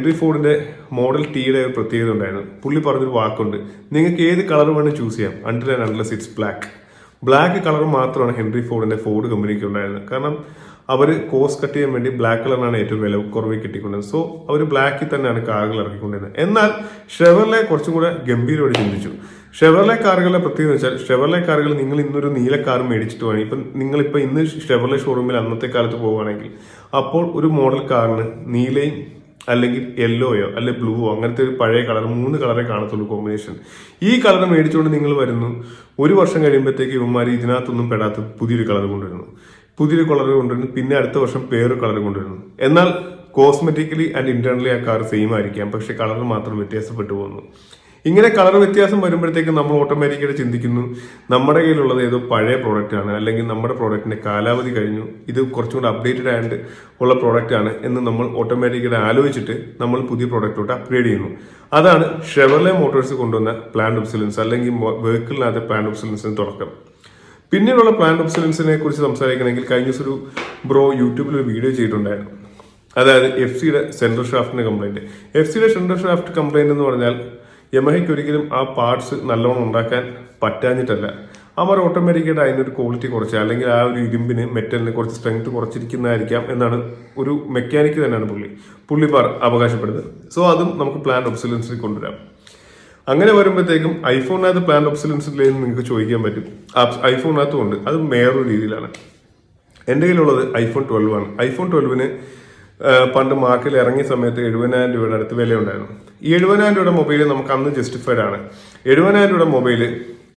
Henry ഫോർഡിന്റെ model ടിയുടെ ഒരു പ്രത്യേകത ഉണ്ടായിരുന്നു. പുള്ളി പറഞ്ഞൊരു വാക്കുണ്ട്, നിങ്ങൾക്ക് ഏത് കളർ വേണം ചൂസ് ചെയ്യാം until and unless it's black colour മാത്രമാണ് ഹെൻറി ഫോർഡിന്റെ ഫോർഡ് കമ്പനിക്ക് ഉണ്ടായിരുന്നത്. കാരണം അവർ കോസ്റ്റ് കട്ട് ചെയ്യാൻ വേണ്ടി ബ്ലാക്ക് കളറിനാണ് ഏറ്റവും വില കുറവ് കിട്ടിക്കൊണ്ടിരുന്നത്. സോ അവർ ബ്ലാക്കിൽ തന്നെയാണ് കാറുകൾ ഇറക്കിക്കൊണ്ടിരുന്നത്. എന്നാൽ ഷെവർലെ കുറച്ചും കൂടെ ഗംഭീരമായിട്ട് ചിന്തിച്ചു. ഷെവർലെ കാറുകളുടെ പ്രത്യേകത വെച്ചാൽ ഷെവർലെ കാറുകൾ നിങ്ങൾ ഇന്നൊരു നീല കാർ മേടിച്ചിട്ട് വേണം, ഇപ്പം നിങ്ങളിപ്പോൾ ഇന്ന് ഷെവർലെ ഷോറൂമിൽ അന്നത്തെ കാലത്ത് പോവുകയാണെങ്കിൽ അപ്പോൾ ഒരു മോഡൽ കാറിന് നീലയും അല്ലെങ്കിൽ യെല്ലോയോ അല്ലെ ബ്ലൂവോ അങ്ങനത്തെ ഒരു പഴയ കളർ 3 കളറേ കാണത്തുള്ളൂ കോമ്പിനേഷൻ. ഈ കളർ മേടിച്ചുകൊണ്ട് നിങ്ങൾ വരുന്നു, ഒരു വർഷം കഴിയുമ്പോഴത്തേക്ക് ഇവന്മാർ ഇതിനകത്തൊന്നും പെടാത്ത പുതിയൊരു കളർ കൊണ്ടുവരുന്നു, പിന്നെ അടുത്ത വർഷം വേറൊരു കളർ കൊണ്ടുവരുന്നു. എന്നാൽ കോസ്മെറ്റിക്കലി ആൻഡ് ഇന്റേണലി ആ കാർ സെയിം ആയിരിക്കാം, പക്ഷെ കളർ മാത്രം വ്യത്യാസപ്പെട്ടു പോകുന്നു. ഇങ്ങനെ കളർ വ്യത്യാസം വരുമ്പോഴത്തേക്ക് നമ്മൾ ഓട്ടോമാറ്റിക്കായിട്ട് ചിന്തിക്കുന്നു, നമ്മുടെ കയ്യിലുള്ളത് ഏതോ പഴയ പ്രോഡക്റ്റ് ആണ്, അല്ലെങ്കിൽ നമ്മുടെ പ്രോഡക്റ്റിന്റെ കാലാവധി കഴിഞ്ഞു, ഇത് കുറച്ചും കൂടെ അപ്ഡേറ്റഡ് ആയിട്ട് ഉള്ള പ്രോഡക്റ്റ് ആണ് എന്ന് നമ്മൾ ഓട്ടോമാറ്റിക്കായിട്ട് ആലോചിച്ചിട്ട് നമ്മൾ പുതിയ പ്രോഡക്റ്റിലോട്ട് അപ്ഗ്രേഡ് ചെയ്യുന്നു. അതാണ് ഷെവർലെ മോട്ടോഴ്സ് കൊണ്ടുവന്ന പ്ലാന്റ് ഒബ്സൊലൻസ് അല്ലെങ്കിൽ വെഹിക്കിളിനകത്ത് പ്ലാന്റ് ഒബ്സൊലൻസിന് തുടക്കം. പിന്നീടുള്ള പ്ലാന്റ് ഒബ്സൊലൻസിനെ കുറിച്ച് സംസാരിക്കണമെങ്കിൽ കഴിഞ്ഞ ദിവസം ഒരു ബ്രോ യൂട്യൂബിൽ ഒരു വീഡിയോ ചെയ്തിട്ടുണ്ടായിരുന്നു. അതായത് എഫ്സിയുടെ സെൻട്രൽ ഷാഫ്റ്റിന്റെ കംപ്ലൈന്റ്. എഫ്സിയുടെ സെൻട്രൽ ഷാഫ്റ്റ് കംപ്ലൈന്റ് എന്ന് പറഞ്ഞാൽ യമഹയ്ക്ക് ഒരിക്കലും ആ പാർട്സ് നല്ലോണം ഉണ്ടാക്കാൻ പറ്റാഞ്ഞിട്ടല്ല, അവർ ഓട്ടോമാറ്റിക്കായിട്ട് അതിനൊരു ക്വാളിറ്റി കുറച്ച് അല്ലെങ്കിൽ ആ ഒരു ഇരുമ്പിന് മെറ്റലിന് കുറച്ച് സ്ട്രെങ്ത് കുറച്ചിരിക്കുന്നതായിരിക്കാം എന്നാണ് ഒരു മെക്കാനിക്ക് തന്നെയാണ് പുള്ളി അവകാശപ്പെടുന്നത്. സോ അതും നമുക്ക് പ്ലാന്റ് ഒബ്സൊലൻസിൽ കൊണ്ടുവരാം. അങ്ങനെ വരുമ്പോഴത്തേക്കും ഐഫോണിനകത്ത് പ്ലാന്റ് ഒബ്സൊലൻസിലെന്ന് നിങ്ങൾക്ക് ചോദിക്കാൻ പറ്റും. ഐഫോണിനകത്തും ഉണ്ട്, അത് വേറൊരു രീതിയിലാണ്. എൻ്റെ കയ്യിലുള്ളത് ഐഫോൺ 12 ആണ്. ഐഫോൺ 12-ന് പണ്ട് മാർക്കറ്റിൽ ഇറങ്ങിയ സമയത്ത് 70,000 രൂപയുടെ അടുത്ത് വിലയുണ്ടായിരുന്നു. ഈ 70,000 രൂപയുടെ മൊബൈൽ നമുക്ക് അന്ന് ജസ്റ്റിഫൈഡ് ആണ്. 70,000 രൂപയുടെ മൊബൈൽ